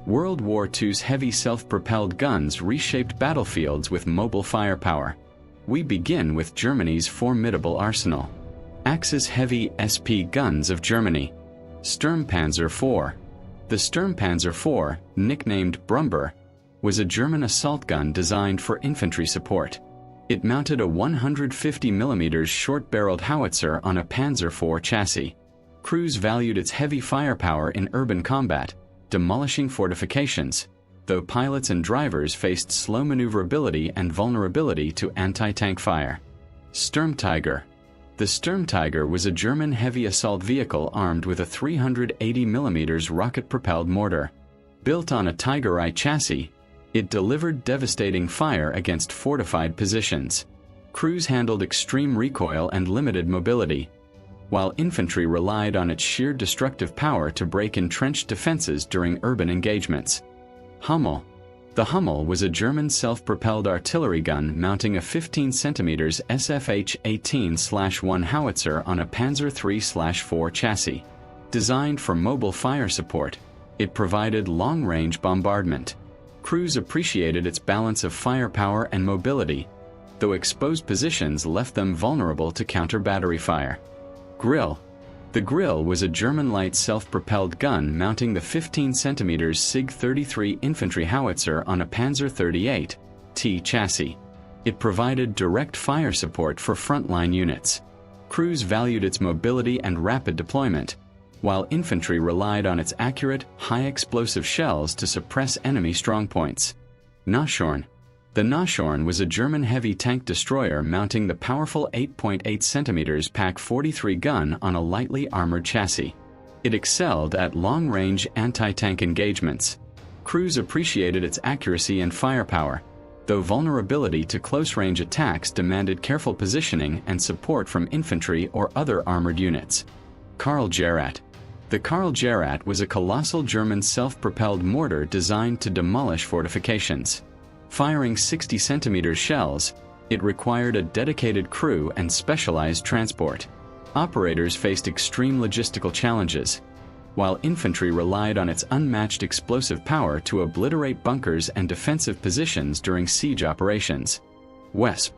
World War II's heavy self-propelled guns reshaped battlefields with mobile firepower. We begin with Germany's formidable arsenal. Axis heavy SP guns of Germany. Sturmpanzer IV. The Sturmpanzer IV, nicknamed Brummbär, was a German assault gun designed for infantry support. It mounted a 150 mm short-barreled howitzer on a Panzer IV chassis. Crews valued its heavy firepower in urban combat, demolishing fortifications, though pilots and drivers faced slow maneuverability and vulnerability to anti-tank fire. Sturmtiger. The Sturmtiger was a German heavy assault vehicle armed with a 380 mm rocket-propelled mortar. Built on a WWII chassis, it delivered devastating fire against fortified positions. Crews handled extreme recoil and limited mobility, while infantry relied on its sheer destructive power to break entrenched defenses during urban engagements. Hummel. The Hummel was a German self-propelled artillery gun mounting a 15 cm SFH-18/1 howitzer on a Panzer III/4 chassis. Designed for mobile fire support, it provided long-range bombardment. Crews appreciated its balance of firepower and mobility, though exposed positions left them vulnerable to counter-battery fire. Grille. The Grille was a German light self-propelled gun mounting the 15 cm SIG-33 infantry howitzer on a Panzer XXXVIII-T chassis. It provided direct fire support for frontline units. Crews valued its mobility and rapid deployment, while infantry relied on its accurate, high-explosive shells to suppress enemy strongpoints. Nashorn. The Nashorn was a German heavy tank destroyer mounting the powerful 8.8 cm PaK-43 gun on a lightly armored chassis. It excelled at long-range anti-tank engagements. Crews appreciated its accuracy and firepower, though vulnerability to close-range attacks demanded careful positioning and support from infantry or other armored units. Karl Gerät. The Karl Gerät was a colossal German self-propelled mortar designed to demolish fortifications. Firing 60 cm shells, it required a dedicated crew and specialized transport. Operators faced extreme logistical challenges, while infantry relied on its unmatched explosive power to obliterate bunkers and defensive positions during siege operations. Wesp.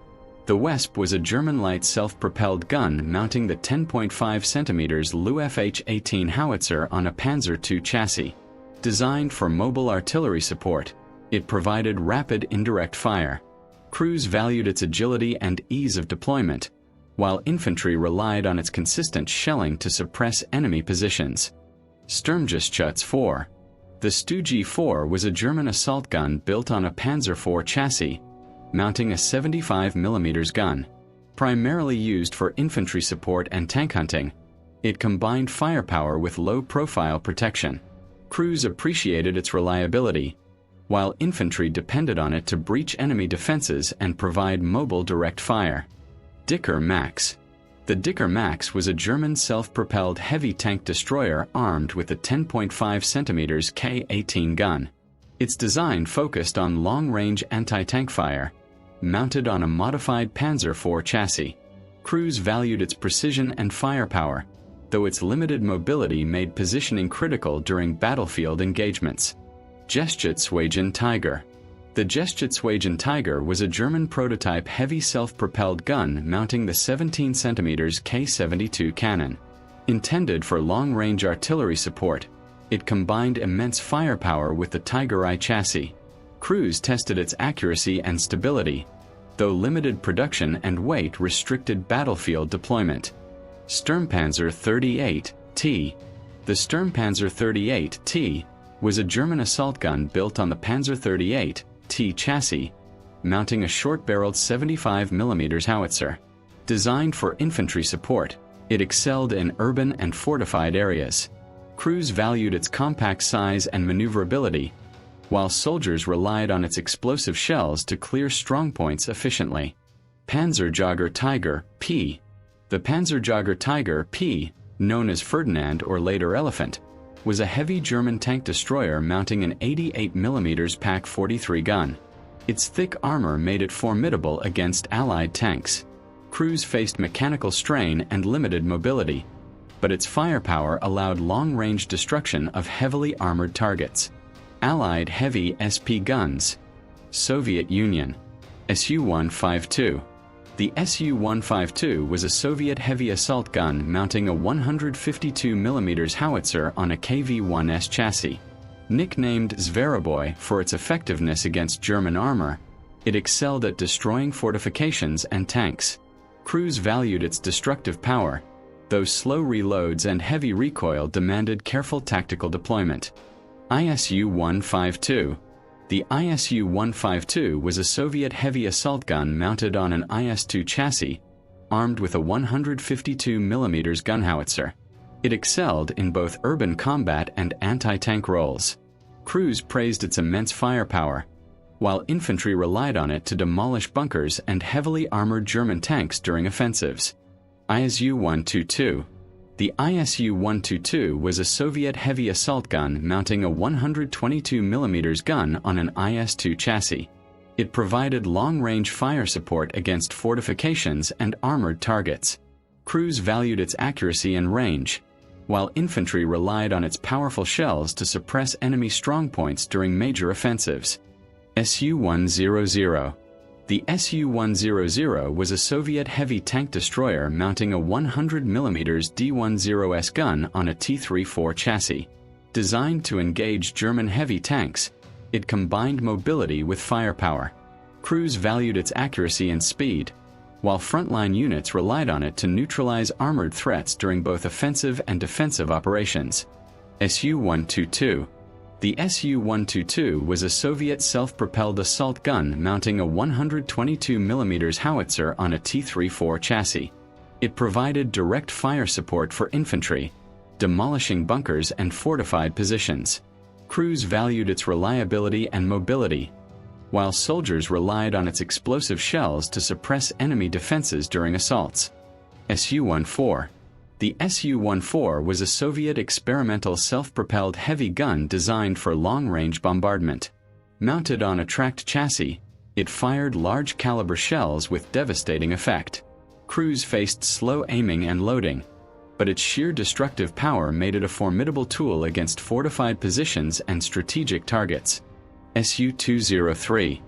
The Wesp was a German light self-propelled gun mounting the 10.5 cm LU FH-18 howitzer on a Panzer II chassis. Designed for mobile artillery support, it provided rapid indirect fire. Crews valued its agility and ease of deployment, while infantry relied on its consistent shelling to suppress enemy positions. Sturmgeschütz IV. The Stug IV was a German assault gun built on a Panzer IV chassis, mounting a 75 mm gun. Primarily used for infantry support and tank hunting, it combined firepower with low-profile protection. Crews appreciated its reliability, while infantry depended on it to breach enemy defenses and provide mobile direct fire. Dicker Max. The Dicker Max was a German self-propelled heavy tank destroyer armed with a 10.5 cm K-18 gun. Its design focused on long-range anti-tank fire, mounted on a modified Panzer IV chassis. Crews valued its precision and firepower, though its limited mobility made positioning critical during battlefield engagements. Geschützwagen Tiger. The Geschützwagen Tiger was a German prototype heavy self-propelled gun mounting the 17 cm K-72 cannon. Intended for long-range artillery support, it combined immense firepower with the WWII chassis. Crews tested its accuracy and stability, though limited production and weight restricted battlefield deployment. Sturmpanzer 38T. The Sturmpanzer 38T was a German assault gun built on the Panzer XXXVIII-T chassis, mounting a short-barreled 75 mm howitzer. Designed for infantry support, it excelled in urban and fortified areas. Crews valued its compact size and maneuverability, while soldiers relied on its explosive shells to clear strongpoints efficiently. Panzerjäger Tiger P. The Panzerjäger Tiger P, known as Ferdinand or later Elephant, was a heavy German tank destroyer mounting an 88 mm PaK-43 gun. Its thick armor made it formidable against Allied tanks. Crews faced mechanical strain and limited mobility, but its firepower allowed long-range destruction of heavily armored targets. Allied heavy SP guns. Soviet Union. Su-152. The Su-152 was a Soviet heavy assault gun mounting a 152 mm howitzer on a KV-1S chassis. Nicknamed Zveroboy for its effectiveness against German armor, it excelled at destroying fortifications and tanks. Crews valued its destructive power, though slow reloads and heavy recoil demanded careful tactical deployment. ISU-152. The ISU-152 was a Soviet heavy assault gun mounted on an IS-2 chassis, armed with a 152 mm gun howitzer. It excelled in both urban combat and anti-tank roles. Crews praised its immense firepower, while infantry relied on it to demolish bunkers and heavily armored German tanks during offensives. ISU-122. The ISU-122 was a Soviet heavy assault gun mounting a 122 mm gun on an IS-2 chassis. It provided long-range fire support against fortifications and armored targets. Crews valued its accuracy and range, while infantry relied on its powerful shells to suppress enemy strongpoints during major offensives. Su-100. The Su-100 was a Soviet heavy tank destroyer mounting a 100 mm D-10S gun on a T-34 chassis. Designed to engage German heavy tanks, it combined mobility with firepower. Crews valued its accuracy and speed, while frontline units relied on it to neutralize armored threats during both offensive and defensive operations. Su-122. The Su-122 was a Soviet self-propelled assault gun mounting a 122 mm howitzer on a T-34 chassis. It provided direct fire support for infantry, demolishing bunkers and fortified positions. Crews valued its reliability and mobility, while soldiers relied on its explosive shells to suppress enemy defenses during assaults. Su-14. The Su-14 was a Soviet experimental self-propelled heavy gun designed for long-range bombardment. Mounted on a tracked chassis, it fired large-caliber shells with devastating effect. Crews faced slow aiming and loading, but its sheer destructive power made it a formidable tool against fortified positions and strategic targets. Su-203.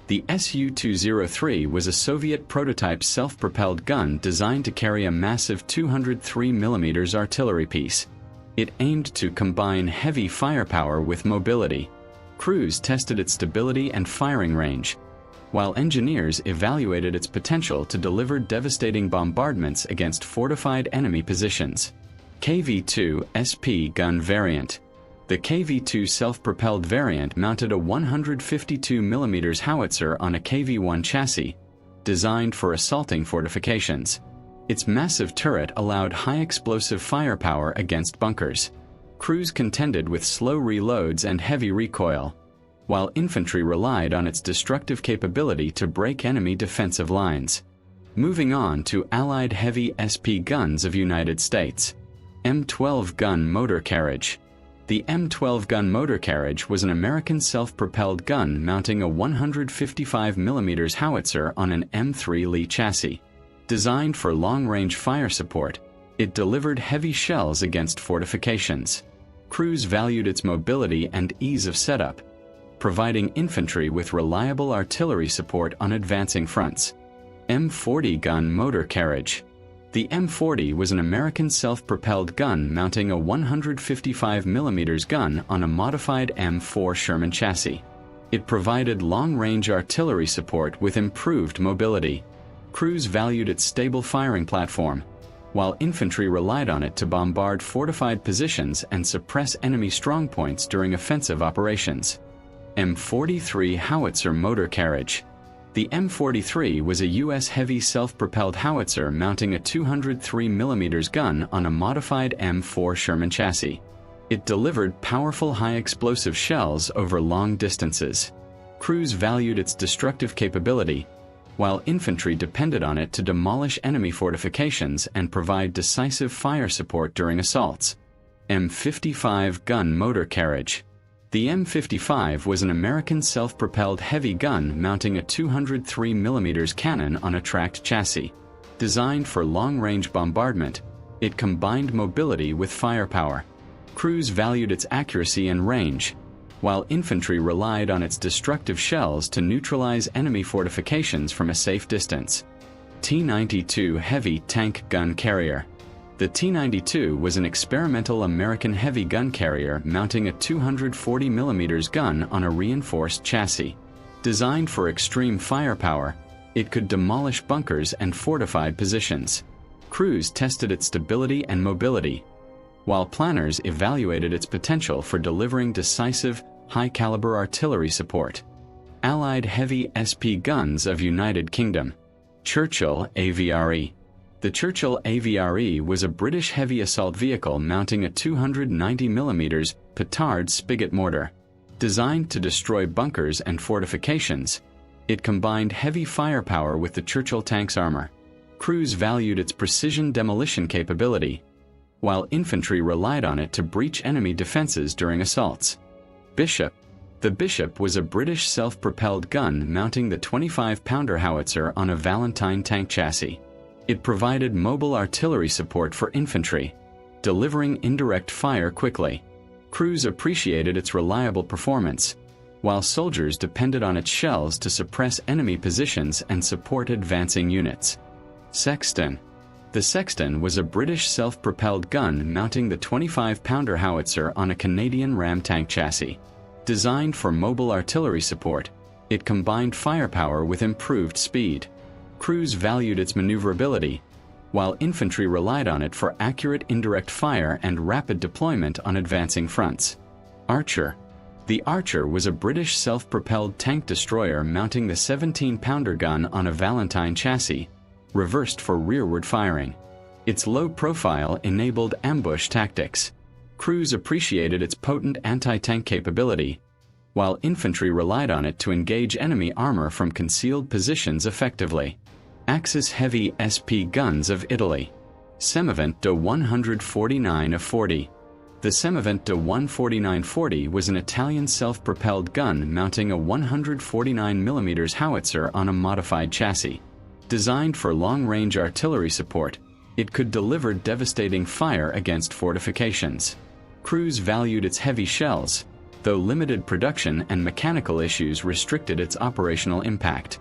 The Su-203 was a Soviet prototype self-propelled gun designed to carry a massive 203 mm artillery piece. It aimed to combine heavy firepower with mobility. Crews tested its stability and firing range, while engineers evaluated its potential to deliver devastating bombardments against fortified enemy positions. KV-2 SP gun variant. The KV-2 self-propelled variant mounted a 152 mm howitzer on a KV-1 chassis, designed for assaulting fortifications. Its massive turret allowed high explosive firepower against bunkers. Crews contended with slow reloads and heavy recoil, while infantry relied on its destructive capability to break enemy defensive lines. Moving on to Allied heavy SP guns of United States. M12 gun motor carriage. The M12 gun motor carriage was an American self-propelled gun mounting a 155 mm howitzer on an M3 Lee chassis. Designed for long-range fire support, it delivered heavy shells against fortifications. Crews valued its mobility and ease of setup, providing infantry with reliable artillery support on advancing fronts. M40 gun motor carriage. The M40 was an American self-propelled gun mounting a 155 mm gun on a modified M4 Sherman chassis. It provided long-range artillery support with improved mobility. Crews valued its stable firing platform, while infantry relied on it to bombard fortified positions and suppress enemy strongpoints during offensive operations. M43 howitzer motor carriage. The M43 was a U.S. heavy self-propelled howitzer mounting a 203 mm gun on a modified M4 Sherman chassis. It delivered powerful high-explosive shells over long distances. Crews valued its destructive capability, while infantry depended on it to demolish enemy fortifications and provide decisive fire support during assaults. M55 gun motor carriage. The M55 was an American self-propelled heavy gun mounting a 203 mm cannon on a tracked chassis. Designed for long-range bombardment, it combined mobility with firepower. Crews valued its accuracy and range, while infantry relied on its destructive shells to neutralize enemy fortifications from a safe distance. T-92 Heavy Tank Gun Carrier. The T-92 was an experimental American heavy gun carrier mounting a 240 mm gun on a reinforced chassis. Designed for extreme firepower, it could demolish bunkers and fortified positions. Crews tested its stability and mobility, while planners evaluated its potential for delivering decisive, high-caliber artillery support. Allied Heavy SP Guns of United Kingdom. Churchill AVRE. The Churchill AVRE was a British heavy assault vehicle mounting a 290 mm petard spigot mortar. Designed to destroy bunkers and fortifications, it combined heavy firepower with the Churchill tank's armor. Crews valued its precision demolition capability, while infantry relied on it to breach enemy defenses during assaults. Bishop. The Bishop was a British self-propelled gun mounting the 25-pounder Howitzer on a Valentine tank chassis. It provided mobile artillery support for infantry, delivering indirect fire quickly. Crews appreciated its reliable performance, while soldiers depended on its shells to suppress enemy positions and support advancing units. Sexton. The Sexton was a British self-propelled gun mounting the 25-pounder Howitzer on a Canadian Ram tank chassis. Designed for mobile artillery support, it combined firepower with improved speed. Crews valued its maneuverability, while infantry relied on it for accurate indirect fire and rapid deployment on advancing fronts. Archer. The Archer was a British self-propelled tank destroyer mounting the 17-pounder gun on a Valentine chassis, reversed for rearward firing. Its low profile enabled ambush tactics. Crews appreciated its potent anti-tank capability, while infantry relied on it to engage enemy armor from concealed positions effectively. Axis Heavy SP Guns of Italy. Semovent de 149 of 40. The Semovent de 149-40 was an Italian self-propelled gun mounting a 149 mm howitzer on a modified chassis. Designed for long-range artillery support, it could deliver devastating fire against fortifications. Crews valued its heavy shells, though limited production and mechanical issues restricted its operational impact.